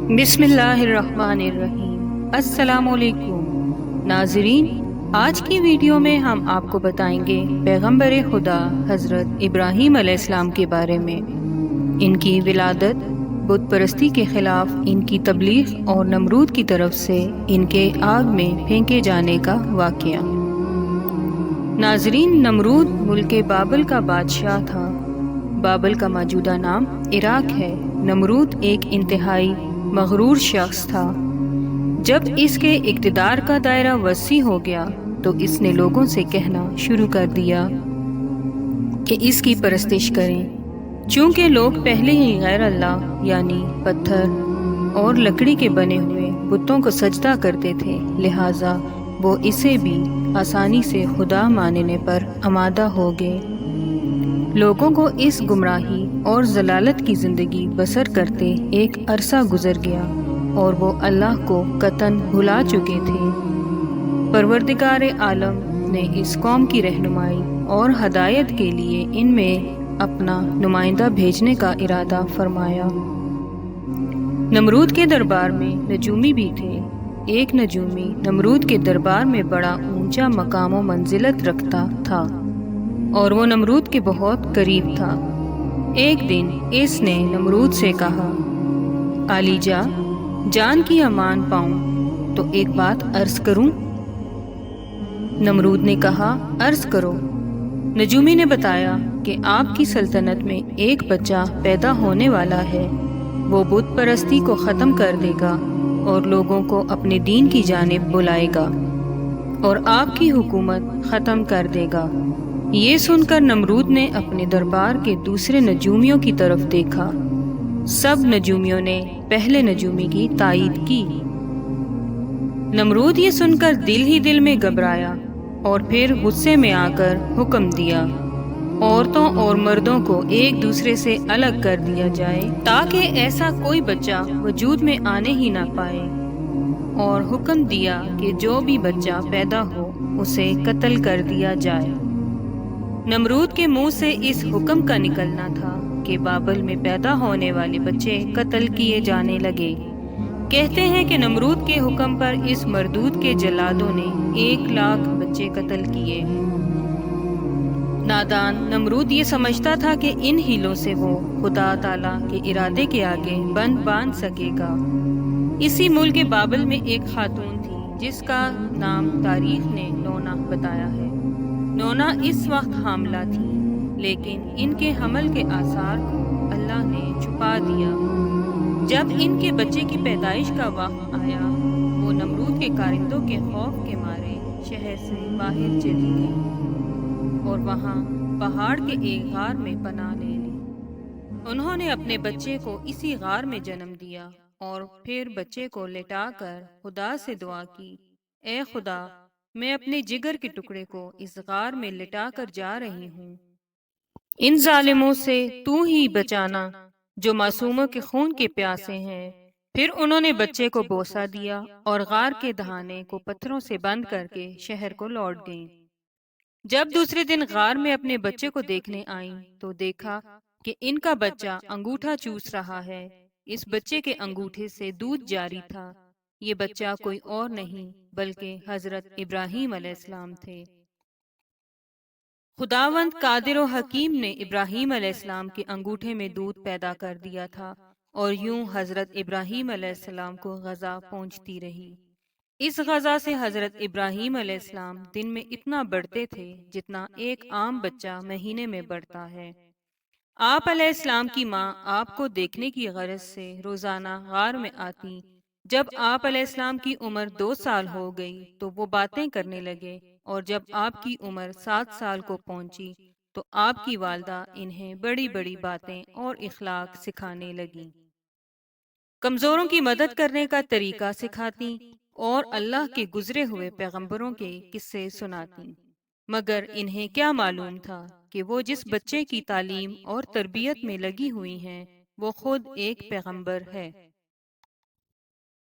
بسم اللہ الرحمن الرحیم۔ السلام علیکم ناظرین، آج کی ویڈیو میں ہم آپ کو بتائیں گے پیغمبر خدا حضرت ابراہیم علیہ السلام کے بارے میں، ان کی ولادت، بت پرستی کے خلاف ان کی تبلیغ اور نمرود کی طرف سے ان کے آگ میں پھینکے جانے کا واقعہ۔ ناظرین، نمرود ملک بابل کا بادشاہ تھا۔ بابل کا موجودہ نام عراق ہے۔ نمرود ایک انتہائی مغرور شخص تھا۔ جب اس کے اقتدار کا دائرہ وسیع ہو گیا تو اس نے لوگوں سے کہنا شروع کر دیا کہ اس کی پرستش کریں۔ چونکہ لوگ پہلے ہی غیر اللہ یعنی پتھر اور لکڑی کے بنے ہوئے بتوں کو سجدہ کرتے تھے، لہٰذا وہ اسے بھی آسانی سے خدا ماننے پر آمادہ ہو گئے۔ لوگوں کو اس گمراہی اور ضلالت کی زندگی بسر کرتے ایک عرصہ گزر گیا اور وہ اللہ کو قطعاً بھلا چکے تھے۔ پروردگار عالم نے اس قوم کی رہنمائی اور ہدایت کے لیے ان میں اپنا نمائندہ بھیجنے کا ارادہ فرمایا۔ نمرود کے دربار میں نجومی بھی تھے۔ ایک نجومی نمرود کے دربار میں بڑا اونچا مقام و منزلت رکھتا تھا اور وہ نمرود کے بہت قریب تھا۔ ایک دن اس نے نمرود سے کہا، عالی جان کی امان پاؤں تو ایک بات عرض کروں؟ نمرود نے کہا، عرض کرو۔ نجومی نے بتایا کہ آپ کی سلطنت میں ایک بچہ پیدا ہونے والا ہے، وہ بت پرستی کو ختم کر دے گا اور لوگوں کو اپنے دین کی جانب بلائے گا اور آپ کی حکومت ختم کر دے گا۔ یہ سن کر نمرود نے اپنے دربار کے دوسرے نجومیوں کی طرف دیکھا۔ سب نجومیوں نے پہلے نجومی کی تائید کی۔ نمرود یہ سن کر دل ہی دل میں گھبرایا اور پھر غصے میں آ کر حکم دیا، عورتوں اور مردوں کو ایک دوسرے سے الگ کر دیا جائے تاکہ ایسا کوئی بچہ وجود میں آنے ہی نہ پائے، اور حکم دیا کہ جو بھی بچہ پیدا ہو اسے قتل کر دیا جائے۔ نمرود کے منہ سے اس حکم کا نکلنا تھا کہ بابل میں پیدا ہونے والے بچے قتل کیے جانے لگے۔ کہتے ہیں کہ نمرود کے حکم پر اس مردود کے جلادوں نے 1,00,000 بچے قتل کیے۔ نادان نمرود یہ سمجھتا تھا کہ ان ہیلوں سے وہ خدا تعالیٰ کے ارادے کے آگے بند باندھ سکے گا۔ اسی ملک بابل میں ایک خاتون تھی جس کا نام تاریخ نے نونا بتایا ہے۔ نونا اس وقت حاملہ تھی، لیکن ان کے حمل کے آثار کو اللہ نے چھپا دیا۔ جب ان کے بچے کی پیدائش کا وقت آیا، وہ نمرود کے کارندوں کے خوف کے مارے شہر سے باہر چلی گئی اور وہاں پہاڑ کے ایک غار میں پناہ لے لی۔ انہوں نے اپنے بچے کو اسی غار میں جنم دیا اور پھر بچے کو لٹا کر خدا سے دعا کی، اے خدا، میں اپنے جگر کے ٹکڑے کو اس غار میں لٹا کر جا رہی ہوں، ان ظالموں سے تو ہی بچانا جو معصوموں کے خون کے پیاسے ہیں۔ پھر انہوں نے بچے کو بوسہ دیا اور غار کے دہانے کو پتھروں سے بند کر کے شہر کو لوٹ گئیں۔ جب دوسرے دن غار میں اپنے بچے کو دیکھنے آئیں تو دیکھا کہ ان کا بچہ انگوٹھا چوس رہا ہے۔ اس بچے کے انگوٹھے سے دودھ جاری تھا۔ یہ بچہ کوئی اور نہیں بلکہ حضرت ابراہیم علیہ السلام تھے۔ خداوند قادر و حکیم نے ابراہیم علیہ السلام کے انگوٹھے میں دودھ پیدا کر دیا تھا اور یوں حضرت ابراہیم علیہ السلام کو غذا پہنچتی رہی۔ اس غذا سے حضرت ابراہیم علیہ السلام دن میں اتنا بڑھتے تھے جتنا ایک عام بچہ مہینے میں بڑھتا ہے۔ آپ علیہ السلام کی ماں آپ کو دیکھنے کی غرض سے روزانہ غار میں آتی۔ جب آپ علیہ السلام کی عمر 2 سال ہو گئی تو وہ باتیں کرنے لگے، اور جب آپ کی عمر 7 سال کو پہنچی تو آپ کی والدہ انہیں بڑی بڑی باتیں اور اخلاق سکھانے لگیں۔ کمزوروں کی مدد کرنے کا طریقہ سکھاتی اور اللہ کے گزرے ہوئے پیغمبروں کے قصے سناتی، مگر انہیں کیا معلوم تھا کہ وہ جس بچے کی تعلیم اور تربیت میں لگی ہوئی ہیں وہ خود ایک پیغمبر ہے۔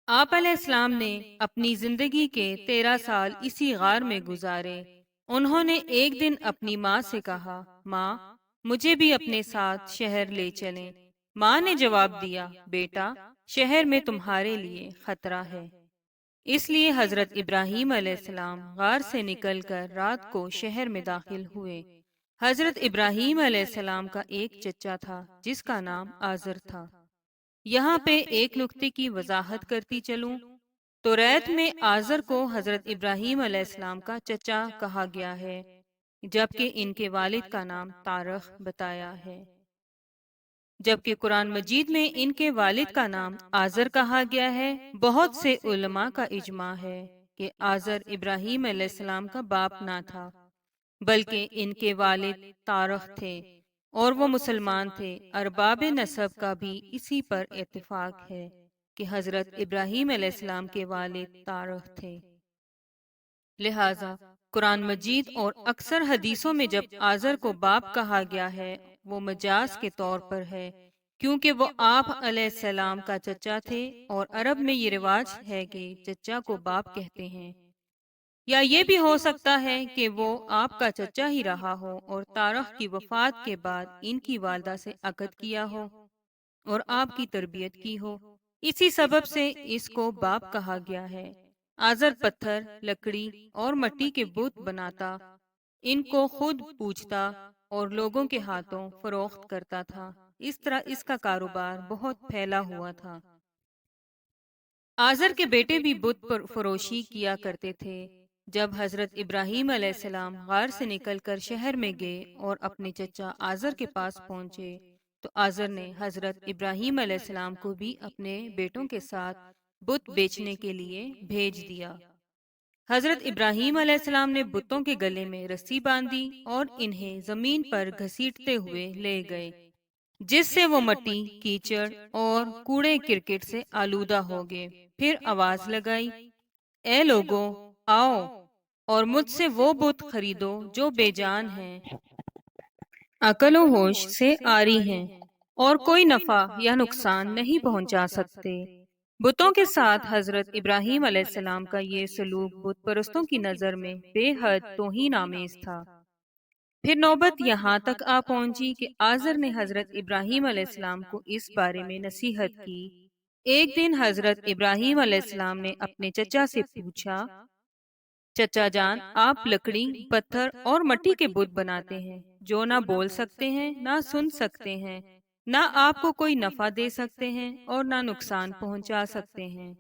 آپ علیہ السلام نے اپنی زندگی کے 13 سال اسی غار میں گزارے۔ انہوں نے ایک دن اپنی ماں سے کہا، ماں، مجھے بھی اپنے ساتھ شہر لے چلیں۔ ماں نے جواب دیا، بیٹا، شہر میں تمہارے لیے خطرہ ہے۔ اس لیے حضرت ابراہیم علیہ السلام غار سے نکل کر رات کو شہر میں داخل ہوئے۔ حضرت ابراہیم علیہ السلام کا ایک چچا تھا جس کا نام آزر تھا۔ یہاں پہ ایک نکتے کی وضاحت کرتی چلوں تو ریت میں آزر کو حضرت ابراہیم علیہ السلام کا چچا کہا گیا ہے، جبکہ ان کے والد کا نام تارخ بتایا ہے، جبکہ قرآن مجید میں ان کے والد کا نام آزر کہا گیا ہے۔ بہت سے علماء کا اجماع ہے کہ آزر ابراہیم علیہ السلام کا باپ نہ تھا، بلکہ ان کے والد تارخ تھے اور وہ مسلمان تھے۔ ارباب نسب کا بھی اسی پر اتفاق ہے کہ حضرت ابراہیم علیہ السلام کے والد تارخ تھے۔ لہذا قرآن مجید اور اکثر حدیثوں میں جب آزر کو باپ کہا گیا ہے وہ مجاز کے طور پر ہے، کیونکہ وہ آپ علیہ السلام کا چچا تھے، اور عرب میں یہ رواج ہے کہ چچا کو باپ کہتے ہیں۔ یا یہ بھی ہو سکتا ہے کہ وہ آپ کا چچا ہی رہا ہو اور تارخ کی وفات کے بعد ان کی والدہ سے عقد کیا ہو اور آپ کی تربیت کی ہو، اسی سبب سے اس کو باپ کہا گیا ہے۔ آزر پتھر، لکڑی اور مٹی کے بت بناتا، ان کو خود پوجتا اور لوگوں کے ہاتھوں فروخت کرتا تھا۔ اس طرح اس کا کاروبار بہت پھیلا ہوا تھا۔ آزر کے بیٹے بھی بت پر فروشی کیا کرتے تھے۔ جب حضرت ابراہیم علیہ السلام غار سے نکل کر شہر میں گئے اور اپنے چچا آزر کے پاس پہنچے تو آزر نے حضرت ابراہیم علیہ السلام کو بھی اپنے بیٹوں کے ساتھ بت بیچنے کے لیے بھیج دیا۔ حضرت ابراہیم علیہ السلام نے بتوں کے گلے میں رسی باندھی اور انہیں زمین پر گھسیٹتے ہوئے لے گئے، جس سے وہ مٹی، کیچڑ اور کوڑے کرکٹ سے آلودہ ہو گئے۔ پھر آواز لگائی، اے لوگو، آؤ اور مجھ سے وہ بت خریدو جو بے جان ہیں، عقل و ہوش سے عاری ہیں اور کوئی نفع یا نقصان نہیں پہنچا سکتے۔ بتوں کے ساتھ حضرت ابراہیم علیہ السلام کا یہ سلوک بت پرستوں کی نظر میں بے حد توہین آمیز تھا۔ پھر نوبت یہاں تک آ پہنچی کہ آزر نے حضرت ابراہیم علیہ السلام کو اس بارے میں نصیحت کی۔ ایک دن حضرت ابراہیم علیہ السلام نے اپنے چچا سے پوچھا، چچا جان، آپ لکڑی، پتھر اور مٹی کے بت بناتے ہیں جو نہ بول سکتے ہیں، نہ سن سکتے ہیں، نہ آپ کو کوئی نفع دے سکتے ہیں اور نہ نقصان پہنچا سکتے ہیں۔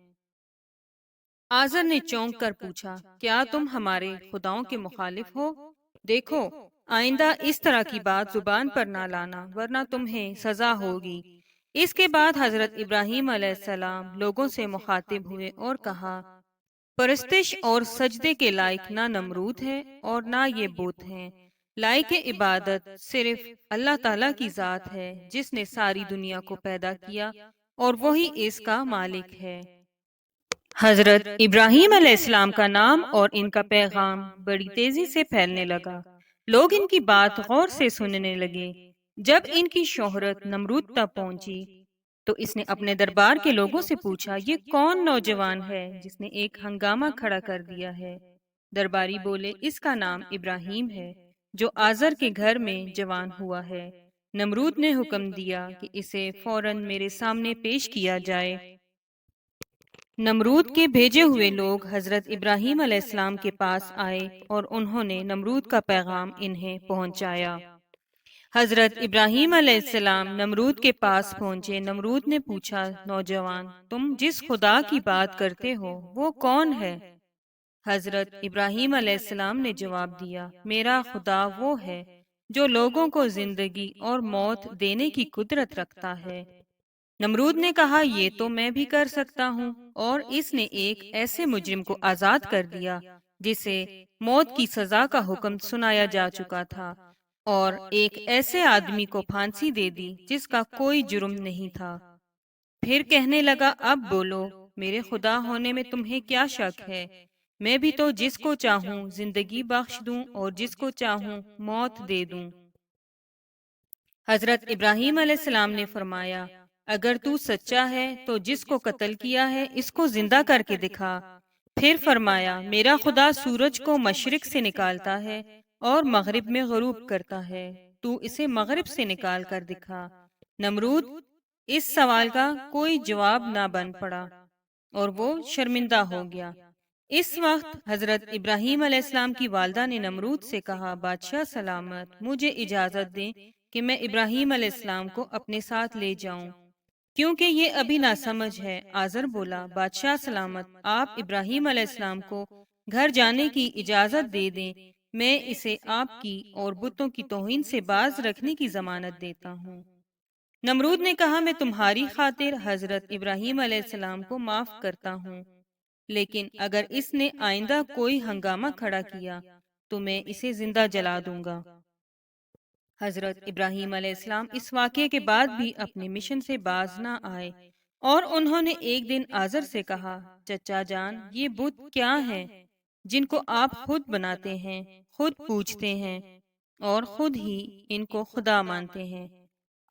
آزر نے چونک کر پوچھا، کیا تم ہمارے خداؤں کے مخالف ہو؟ دیکھو، آئندہ اس طرح کی بات زبان پر نہ لانا ورنہ تمہیں سزا ہوگی۔ اس کے بعد حضرت ابراہیم علیہ السلام لوگوں سے مخاطب ہوئے اور کہا، پرستش اور سجدے کے لائق نہ نمرود ہے اور نہ یہ بت ہیں۔ لائق عبادت صرف اللہ تعالیٰ کی ذات ہے جس نے ساری دنیا کو پیدا کیا اور وہی اس کا مالک ہے۔ حضرت ابراہیم علیہ السلام کا نام اور ان کا پیغام بڑی تیزی سے پھیلنے لگا۔ لوگ ان کی بات غور سے سننے لگے۔ جب ان کی شہرت نمرود تک پہنچی تو اس نے اپنے دربار کے لوگوں سے پوچھا، یہ کون نوجوان ہے جس نے ایک ہنگامہ کھڑا کر دیا ہے؟ درباری بولے، اس کا نام ابراہیم ہے جو آزر کے گھر میں جوان ہوا ہے۔ نمرود نے حکم دیا کہ اسے فوراً میرے سامنے پیش کیا جائے۔ نمرود کے بھیجے ہوئے لوگ حضرت ابراہیم علیہ السلام کے پاس آئے اور انہوں نے نمرود کا پیغام انہیں پہنچایا۔ حضرت ابراہیم علیہ السلام نمرود کے پاس پہنچے۔ نمرود نے پوچھا، نوجوان، تم جس خدا کی بات کرتے ہو وہ کون ہے؟ حضرت ابراہیم علیہ السلام نے جواب دیا، میرا خدا وہ ہے جو لوگوں کو زندگی اور موت دینے کی قدرت رکھتا ہے۔ نمرود نے کہا، یہ تو میں بھی کر سکتا ہوں، اور اس نے ایک ایسے مجرم کو آزاد کر دیا جسے موت کی سزا کا حکم سنایا جا چکا تھا، اور ایک ایسے آدمی کو پھانسی دے دی جس کا کوئی جرم نہیں تھا۔ پھر کہنے لگا، اب بولو، میرے خدا ہونے میں تمہیں کیا شک ہے؟ میں بھی تو جس کو چاہوں زندگی بخش دوں اور جس کو چاہوں موت دے دوں۔ حضرت ابراہیم علیہ السلام نے فرمایا، اگر تو سچا ہے تو جس کو قتل کیا ہے اس کو زندہ کر کے دکھا۔ پھر فرمایا، میرا خدا سورج کو مشرق سے نکالتا ہے اور مغرب میں غروب کرتا ہے، تو اسے مغرب سے نکال کر دکھا۔ نمرود اس سوال کا کوئی جواب نہ بن پڑا اور وہ شرمندہ ہو گیا۔ اس وقت حضرت ابراہیم علیہ السلام کی والدہ نے نمرود سے کہا، بادشاہ سلامت، مجھے اجازت دیں کہ میں ابراہیم علیہ السلام کو اپنے ساتھ لے جاؤں، کیونکہ یہ ابھی ناسمجھ ہے۔ آزر بولا، بادشاہ سلامت، آپ ابراہیم علیہ السلام کو گھر جانے کی اجازت دے دیں، میں اسے آپ کی اور بتوں کی توہین سے باز رکھنے کی ضمانت دیتا ہوں۔ نمرود نے کہا، میں تمہاری خاطر حضرت ابراہیم علیہ السلام کو معاف کرتا ہوں، لیکن اگر اس نے آئندہ کوئی ہنگامہ کھڑا کیا تو میں اسے زندہ جلا دوں گا۔ حضرت ابراہیم علیہ السلام اس واقعے کے بعد بھی اپنے مشن سے باز نہ آئے اور انہوں نے ایک دن آزر سے کہا، چچا جان، یہ بت کیا ہیں جن کو آپ خود بناتے ہیں، خود پوجتے ہیں اور خود ہی ان کو خدا مانتے ہیں؟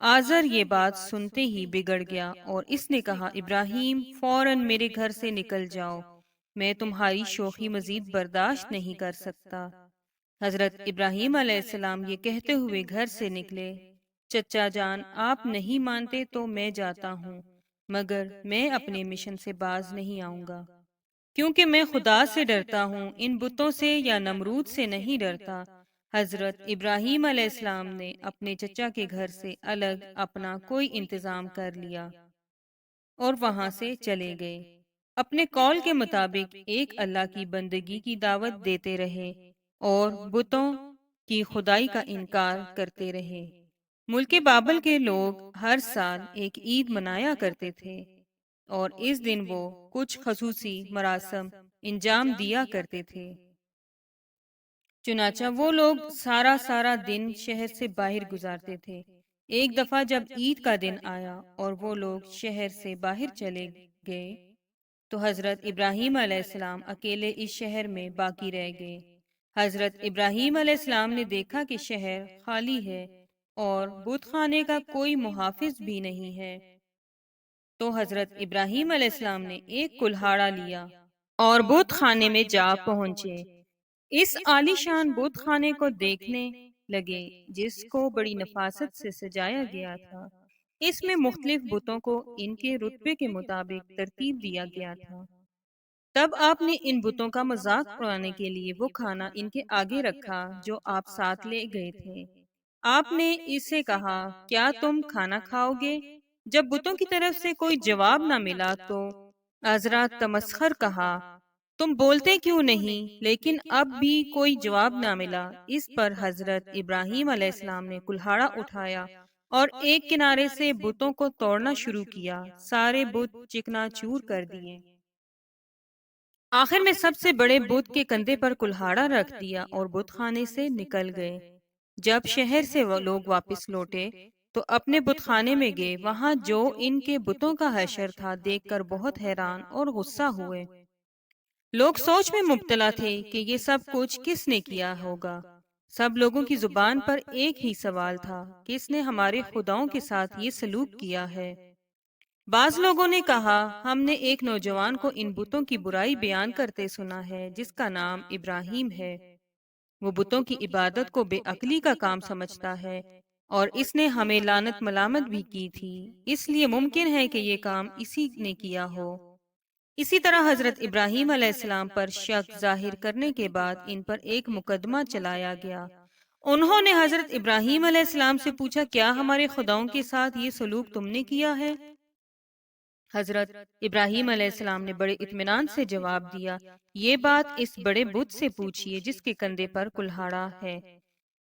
آزر یہ بات سنتے ہی بگڑ گیا اور اس نے کہا، ابراہیم، فوراً میرے گھر سے نکل جاؤ، میں تمہاری شوخی مزید برداشت نہیں کر سکتا۔ حضرت ابراہیم علیہ السلام یہ کہتے ہوئے گھر سے نکلے، چچا جان، آپ نہیں مانتے تو میں جاتا ہوں، مگر میں اپنے مشن سے باز نہیں آؤں گا، کیونکہ میں خدا سے ڈرتا ہوں، ان بتوں سے یا نمرود سے نہیں ڈرتا۔ حضرت ابراہیم علیہ السلام نے اپنے چچا کے گھر سے الگ اپنا کوئی انتظام کر لیا اور وہاں سے چلے گئے۔ اپنے قول کے مطابق ایک اللہ کی بندگی کی دعوت دیتے رہے اور بتوں کی خدائی کا انکار کرتے رہے۔ ملک بابل کے لوگ ہر سال ایک عید منایا کرتے تھے اور اس دن وہ کچھ خصوصی مراسم انجام دیا کرتے تھے۔ چنانچہ وہ لوگ سارا دن شہر سے باہر گزارتے تھے۔ ایک دفعہ جب عید کا دن آیا اور وہ لوگ شہر سے باہر چلے گئے تو حضرت ابراہیم علیہ السلام اکیلے اس شہر میں باقی رہ گئے۔ حضرت ابراہیم علیہ السلام نے دیکھا کہ شہر خالی ہے اور بت خانے کا کوئی محافظ بھی نہیں ہے، تو حضرت ابراہیم علیہ السلام نے ایک کلہاڑا لیا اور بت خانے میں جا پہنچے۔ اس عالی شان بت خانے کو دیکھنے لگے جس کو بڑی نفاست سے سجایا گیا تھا۔ اس میں مختلف بتوں کو ان کے رتبے کے مطابق ترتیب دیا گیا تھا۔ تب آپ نے ان بتوں کا مذاق اڑانے کے لیے وہ کھانا ان کے آگے رکھا جو آپ ساتھ لے گئے تھے۔ آپ نے اسے کہا، کیا تم کھانا کھاؤ گے؟ جب بتوں کی طرف سے کوئی جواب نہ ملا تو عذرا تمسخر کہا، تم بولتے کیوں نہیں؟ لیکن اب بھی کوئی جواب نہ ملا۔ اس پر حضرت ابراہیم علیہ السلام نے کلہاڑا اٹھایا اور ایک کنارے سے بتوں کو توڑنا شروع کیا۔ سارے بت چکنا چور کر دیے۔ آخر میں سب سے بڑے بت کے کندھے پر کلہاڑا رکھ دیا اور بت خانے سے نکل گئے۔ جب شہر سے وہ لوگ واپس لوٹے تو اپنے بت خانے میں گئے۔ وہاں جو ان کے بتوں کا حشر تھا دیکھ کر بہت حیران اور غصہ ہوئے۔ لوگ سوچ میں مبتلا تھے کہ یہ سب کچھ کس نے کیا ہوگا۔ سب لوگوں کی زبان پر ایک ہی سوال تھا، کس نے ہمارے خداؤں کے ساتھ یہ سلوک کیا ہے؟ بعض لوگوں نے کہا، ہم نے ایک نوجوان کو ان بتوں کی برائی بیان کرتے سنا ہے جس کا نام ابراہیم ہے۔ وہ بتوں کی عبادت کو بے عقلی کا کام سمجھتا ہے اور اس نے ہمیں لعنت ملامت بھی کی تھی، اس لیے ممکن ہے کہ یہ کام اسی نے کیا ہو۔ اسی طرح حضرت ابراہیم علیہ السلام پر شک ظاہر کرنے کے بعد ان پر ایک مقدمہ چلایا گیا۔ انہوں نے حضرت ابراہیم علیہ السلام سے پوچھا، کیا ہمارے خداؤں کے ساتھ یہ سلوک تم نے کیا ہے؟ حضرت ابراہیم علیہ السلام نے بڑے اطمینان سے جواب دیا، یہ بات اس بڑے بت سے پوچھیے جس کے کندھے پر کلہاڑا ہے۔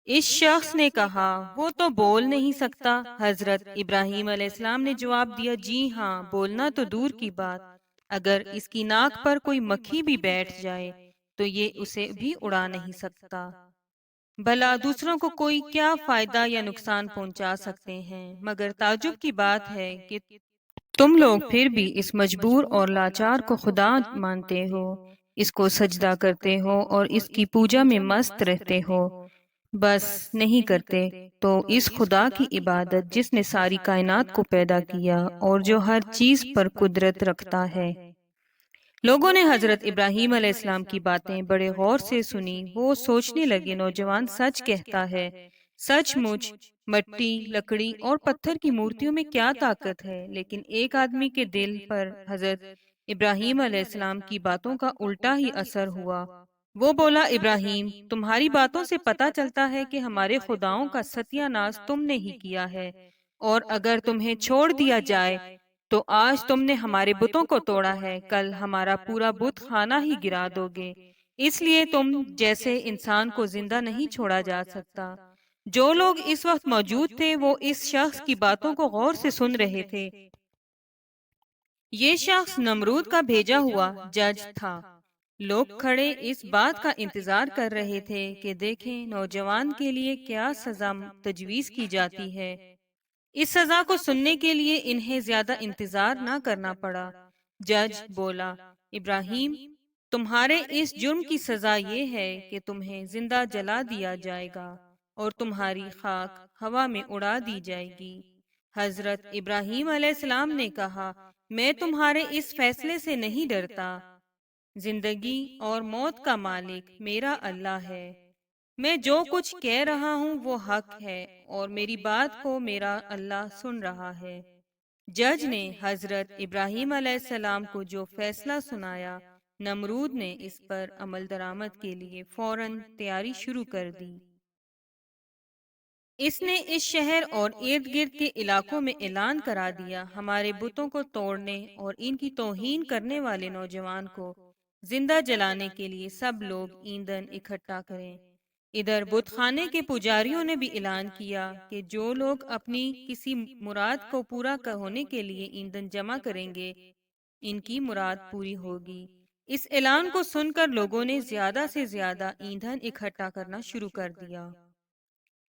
اس شخص نے کہا، وہ تو بول نہیں سکتا۔ حضرت ابراہیم علیہ السلام نے جواب دیا، جی ہاں، بولنا تو دور کی بات، اگر اس کی ناک پر کوئی مکھی بھی بیٹھ جائے تو یہ اسے بھی اڑا نہیں سکتا۔ بھلا دوسروں کو کوئی کیا فائدہ یا نقصان پہنچا سکتے ہیں؟ مگر تعجب کی بات ہے کہ تم لوگ پھر بھی اس مجبور اور لاچار کو خدا مانتے ہو، اس کو سجدہ کرتے ہو اور اس کی پوجا میں مست رہتے ہو۔ بس نہیں کرتے تو اس خدا کی عبادت جس نے ساری کائنات کو پیدا کیا اور جو ہر چیز پر قدرت رکھتا ہے۔ لوگوں نے حضرت ابراہیم علیہ السلام کی باتیں بڑے غور سے سنی۔ وہ سوچنے لگے، نوجوان سچ کہتا ہے، سچ مچ مٹی، لکڑی اور پتھر کی مورتیوں میں کیا طاقت ہے، لیکن ایک آدمی کے دل پر حضرت ابراہیم علیہ السلام کی باتوں کا الٹا ہی اثر ہوا۔ وہ بولا، ابراہیم، تمہاری باتوں سے پتہ چلتا ہے کہ ہمارے خداؤں کا ستیہ ناش تم نے ہی کیا ہے، اور اگر تمہیں چھوڑ دیا جائے تو آج تم نے ہمارے بتوں کو توڑا ہے، کل ہمارا پورا بت خانہ ہی گرا دو گے، اس لیے تم جیسے انسان کو زندہ نہیں چھوڑا جا سکتا۔ جو لوگ اس وقت موجود تھے وہ اس شخص کی باتوں کو غور سے سن رہے تھے۔ یہ شخص نمرود کا بھیجا ہوا جج تھا۔ لوگ کھڑے اس بات کا انتظار کر رہے تھے کہ دیکھیں نوجوان کے لیے کیا سزا تجویز کی جاتی ہے۔ اس سزا کو سننے کے لیے انہیں زیادہ انتظار نہ کرنا پڑا۔ جج بولا، ابراہیم، تمہارے اس جرم کی سزا یہ ہے کہ تمہیں زندہ جلا دیا جائے گا اور تمہاری خاک ہوا میں اڑا دی جائے گی۔ حضرت ابراہیم علیہ السلام نے کہا، میں تمہارے اس فیصلے سے نہیں ڈرتا۔ زندگی اور موت کا مالک میرا اللہ ہے۔ میں جو کچھ کہہ رہا ہوں وہ حق ہے اور میری بات کو میرا اللہ سن رہا ہے۔ جج نے حضرت ابراہیم علیہ السلام کو جو فیصلہ سنایا، نمرود نے اس پر عمل درآمد کے لیے فوراً تیاری شروع کر دی۔ اس نے اس شہر اور ارد گرد کے علاقوں میں اعلان کرا دیا، ہمارے بتوں کو توڑنے اور ان کی توہین کرنے والے نوجوان کو زندہ جلانے کے لیے سب لوگ ایندھن اکٹھا کریں۔ ادھر بت خانے کے پجاریوں نے بھی اعلان کیا کہ جو لوگ اپنی کسی مراد کو پورا ہونے کے لیے ایندھن جمع کریں گے، ان کی مراد پوری ہوگی۔ اس اعلان کو سن کر لوگوں نے زیادہ سے زیادہ ایندھن اکٹھا کرنا شروع کر دیا۔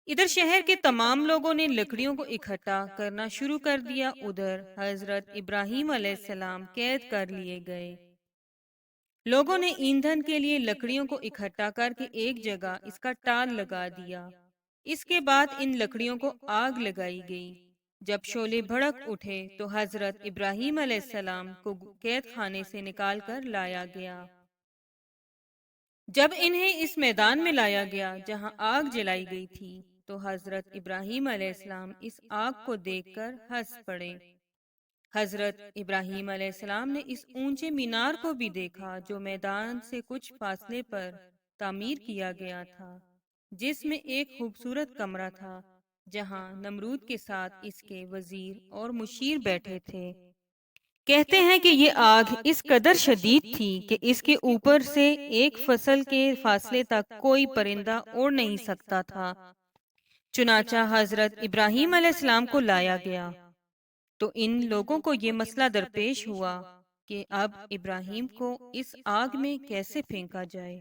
ادھر شہر کے تمام لوگوں نے لکڑیوں کو اکٹھا کرنا شروع کر دیا۔ ادھر حضرت ابراہیم علیہ السلام قید کر لیے گئے۔ لوگوں نے ایندھن کے لیے لکڑیوں کو اکٹھا کر کے ایک جگہ اس کا ٹال لگا دیا۔ اس کے بعد ان لکڑیوں کو آگ لگائی گئی۔ جب شعلے بھڑک اٹھے تو حضرت ابراہیم علیہ السلام کو قید خانے سے نکال کر لایا گیا۔ جب انہیں اس میدان میں لایا گیا جہاں آگ جلائی گئی تھی تو حضرت ابراہیم علیہ السلام اس آگ کو دیکھ کر ہنس پڑے۔ حضرت ابراہیم علیہ السلام نے اس اونچے مینار کو بھی دیکھا جو میدان سے کچھ فاصلے پر تعمیر کیا گیا تھا، جس میں ایک خوبصورت کمرہ تھا جہاں نمرود کے ساتھ اس کے وزیر اور مشیر بیٹھے تھے۔ کہتے ہیں کہ یہ آگ اس قدر شدید تھی کہ اس کے اوپر سے ایک فصل کے فاصلے تک کوئی پرندہ اڑ نہیں سکتا تھا۔ چنانچہ حضرت ابراہیم علیہ السلام کو لایا گیا تو ان لوگوں کو یہ مسئلہ درپیش ہوا کہ اب ابراہیم کو اس آگ میں کیسے پھینکا جائے۔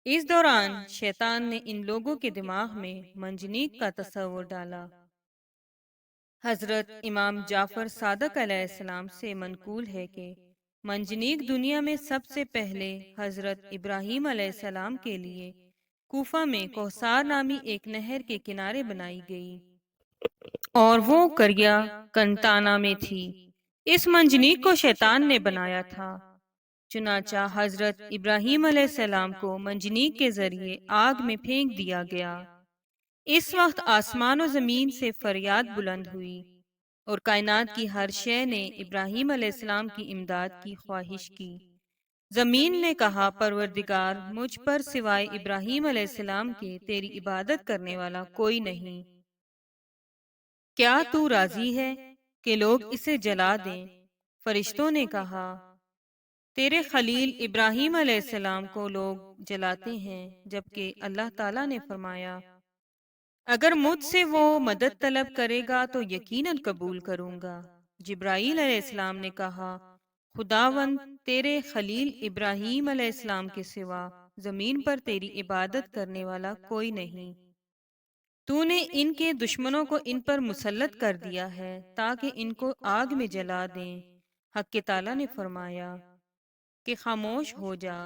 اس دوران شیطان نے ان لوگوں کے دماغ میں منجنیق کا تصور ڈالا۔ حضرت امام جعفر صادق علیہ السلام سے منقول ہے کہ منجنیق دنیا میں سب سے پہلے حضرت ابراہیم علیہ السلام کے لیے کوفہ میں کوثر نامی ایک نہر کے کنارے بنائی گئی اور وہ کریا کنتانا میں تھی۔ اس منجنیق کو شیطان نے بنایا تھا۔ چنانچہ حضرت ابراہیم علیہ السلام کو منجنیق کے ذریعے آگ میں پھینک دیا گیا۔ اس وقت آسمان و زمین سے فریاد بلند ہوئی اور کائنات کی ہر شے نے ابراہیم علیہ السلام کی امداد کی خواہش کی۔ زمین نے کہا، پروردگار، مجھ پر سوائے ابراہیم علیہ السلام کے تیری عبادت کرنے والا کوئی نہیں۔ کیا تو راضی ہے کہ لوگ اسے جلا دیں؟ فرشتوں نے کہا، تیرے خلیل ابراہیم علیہ السلام کو لوگ جلاتے ہیں، جبکہ اللہ تعالیٰ نے فرمایا، اگر مجھ سے وہ مدد طلب کرے گا تو یقیناً قبول کروں گا۔ جبرائیل علیہ السلام نے کہا، خداوند، تیرے خلیل ابراہیم علیہ السلام کے سوا زمین پر تیری عبادت کرنے والا کوئی نہیں۔ تو نے ان کے دشمنوں کو ان پر مسلط کر دیا ہے تاکہ ان کو آگ میں جلا دیں۔ حق تعالیٰ نے فرمایا کہ خاموش ہو جا،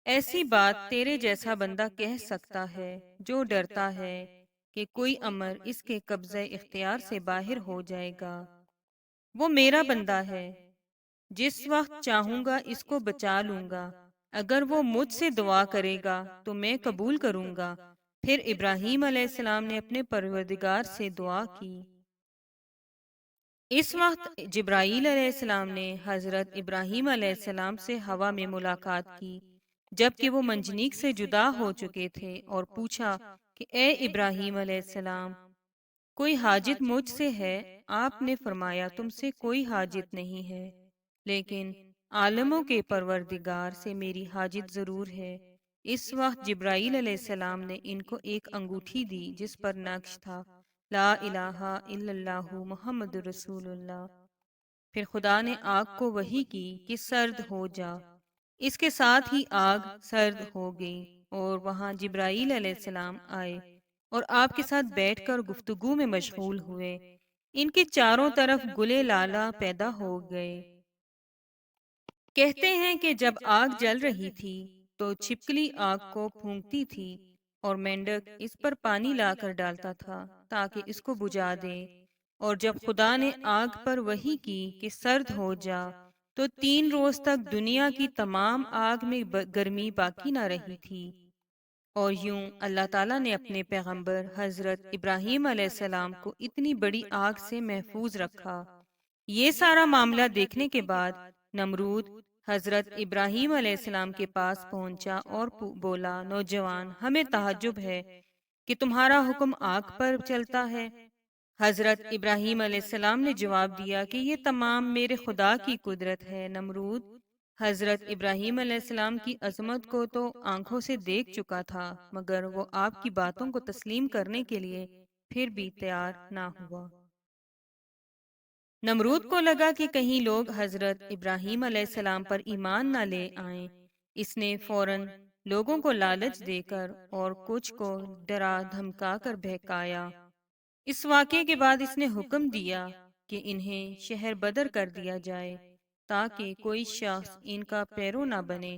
ایسی بات تیرے جیسا بندہ کہہ سکتا ہے جو ڈرتا ہے کہ کوئی امر اس کے قبضہ اختیار سے باہر ہو جائے گا۔ وہ میرا بندہ ہے، جس وقت چاہوں گا اس کو بچا لوں گا۔ اگر وہ مجھ سے دعا کرے گا تو میں قبول کروں گا، پھر ابراہیم علیہ السلام نے اپنے پروردگار سے دعا کی۔ اس وقت جبرائیل علیہ السلام نے حضرت ابراہیم علیہ السلام سے ہوا میں ملاقات کی جبکہ وہ منجنیق سے جدا ہو چکے تھے، اور پوچھا کہ اے ابراہیم علیہ السلام، کوئی حاجت مجھ سے ہے؟ آپ نے فرمایا تم سے کوئی حاجت نہیں ہے، لیکن عالموں کے پروردگار سے میری حاجت ضرور ہے۔ اس وقت جبرائیل علیہ السلام نے ان کو ایک انگوٹھی دی جس پر نقش تھا لا الہ الا اللہ محمد رسول اللہ۔ پھر خدا نے آگ کو وحی کی کہ سرد ہو جا۔ اس کے ساتھ ہی آگ سرد ہو گئی اور وہاں جبرائیل علیہ السلام آئے اور آپ کے ساتھ بیٹھ کر گفتگو میں مشغول ہوئے۔ ان کے چاروں طرف گلے لالا پیدا ہو گئے۔ کہتے ہیں کہ جب آگ جل رہی تھی تو چھپکلی آگ کو پھونکتی تھی اور مینڈک اس پر پانی لا کر ڈالتا تھا تاکہ اس کو بجھا دے، اور جب خدا نے آگ پر وحی کی کہ سرد ہو جا تو 3 روز تک دنیا کی تمام آگ میں گرمی باقی نہ رہی تھی۔ اور یوں اللہ تعالیٰ نے اپنے پیغمبر حضرت ابراہیم علیہ السلام کو اتنی بڑی آگ سے محفوظ رکھا۔ یہ سارا معاملہ دیکھنے کے بعد نمرود حضرت ابراہیم علیہ السلام کے پاس پہنچا اور بولا، نوجوان، ہمیں تعجب ہے کہ تمہارا حکم آگ پر چلتا ہے۔ حضرت ابراہیم علیہ السلام نے جواب دیا کہ یہ تمام میرے خدا کی قدرت ہے۔ نمرود حضرت ابراہیم علیہ السلام کی عظمت کو تو آنکھوں سے دیکھ چکا تھا، مگر وہ آپ کی باتوں کو تسلیم کرنے کے لیے پھر بھی تیار نہ ہوا۔ نمرود کو لگا کہ کہیں لوگ حضرت ابراہیم علیہ السلام پر ایمان نہ لے آئیں۔ اس نے فوراً لوگوں کو لالچ دے کر اور کچھ کو ڈرا دھمکا کر بہکایا۔ اس واقعے کے بعد اس نے حکم دیا کہ انہیں شہر بدر کر دیا جائے تاکہ کوئی شخص ان کا پیرو نہ بنے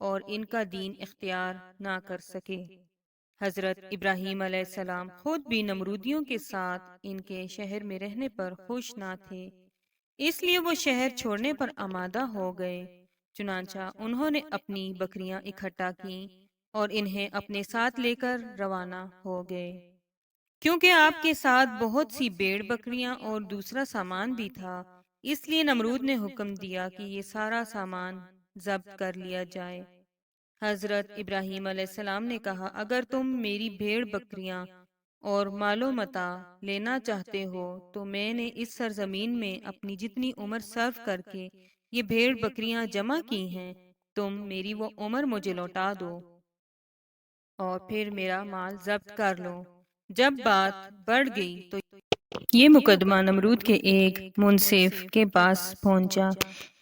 اور ان کا دین اختیار نہ کر سکے۔ حضرت ابراہیم علیہ السلام خود بھی نمرودیوں کے ساتھ ان کے شہر میں رہنے پر خوش نہ تھے، اس لیے وہ شہر چھوڑنے پر آمادہ ہو گئے۔ چنانچہ انہوں نے اپنی بکریاں اکٹھا کیں اور انہیں اپنے ساتھ لے کر روانہ ہو گئے۔ کیونکہ آپ کے ساتھ بہت سی بھیڑ بکریاں اور دوسرا سامان بھی تھا، اس لیے نمرود نے حکم دیا کہ یہ سارا سامان ضبط کر لیا جائے۔ حضرت ابراہیم علیہ السلام نے کہا، اگر تم میری بھیڑ بکریاں اور مال و متاع لینا چاہتے ہو تو میں نے اس سرزمین میں اپنی جتنی عمر صرف کر کے یہ بھیڑ بکریاں جمع کی ہیں، تم میری وہ عمر مجھے لوٹا دو اور پھر میرا مال ضبط کر لو۔ جب بات بڑھ گئی تو یہ مقدمہ نمرود کے ایک منصف کے پاس پہنچا۔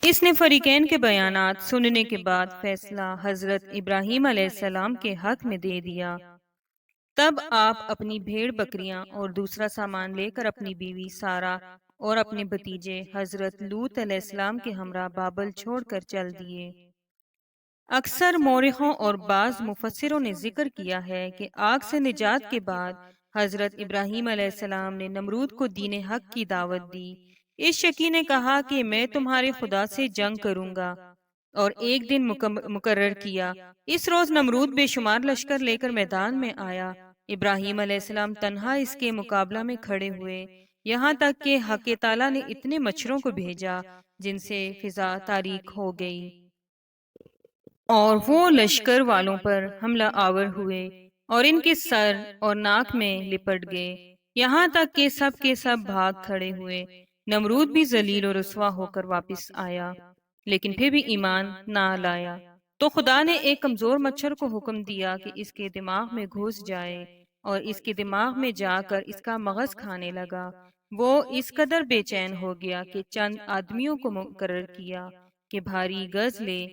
اس نے فریقین کے بیانات سننے کے بعد فیصلہ حضرت ابراہیم علیہ السلام کے حق میں دے دیا۔ تب آپ اپنی بھیڑ بکریاں اور دوسرا سامان لے کر اپنی بیوی سارہ اور اپنے بھتیجے حضرت لوط علیہ السلام کے ہمراہ بابل چھوڑ کر چل دیے۔ اکثر مورخوں اور بعض مفسروں نے ذکر کیا ہے کہ آگ سے نجات کے بعد حضرت ابراہیم علیہ السلام نے نمرود کو دین حق کی دعوت دی۔ اس شکی نے کہا کہ میں تمہارے خدا سے جنگ کروں گا، اور ایک دن مقرر کیا۔ اس روز نمرود بے شمار لشکر لے کر میدان میں آیا۔ ابراہیم علیہ السلام تنہا اس کے مقابلہ میں کھڑے ہوئے، یہاں تک کہ حق تعالیٰ نے اتنے مچھروں کو بھیجا جن سے فضا تاریک ہو گئی اور وہ لشکر والوں پر حملہ آور ہوئے اور ان کے سر اور ناک میں لپٹ گئے، یہاں تک کہ سب کے سب بھاگ کھڑے ہوئے۔ نمرود بھی ذلیل و رسوا ہو کر واپس آیا، لیکن پھر بھی ایمان نہ لایا۔ تو خدا نے ایک کمزور مچھر کو حکم دیا کہ اس کے دماغ میں گھس جائے اور اس کے دماغ میں جا کر اس کا مغز کھانے لگا۔ وہ اس قدر بے چین ہو گیا کہ چند آدمیوں کو مقرر کیا کہ بھاری گز لے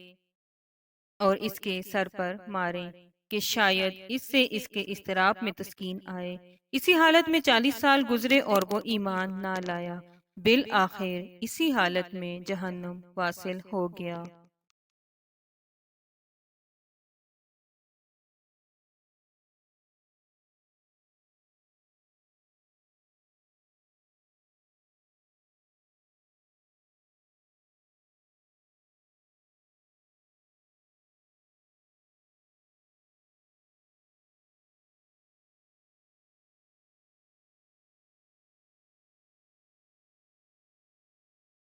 اور اس کے سر پر ماریں کہ شاید اس سے اس کے اضطراب میں تسکین آئے۔ اسی حالت میں 40 سال گزرے اور وہ ایمان نہ لایا۔ بالآخر اسی حالت میں جہنم واصل ہو گیا۔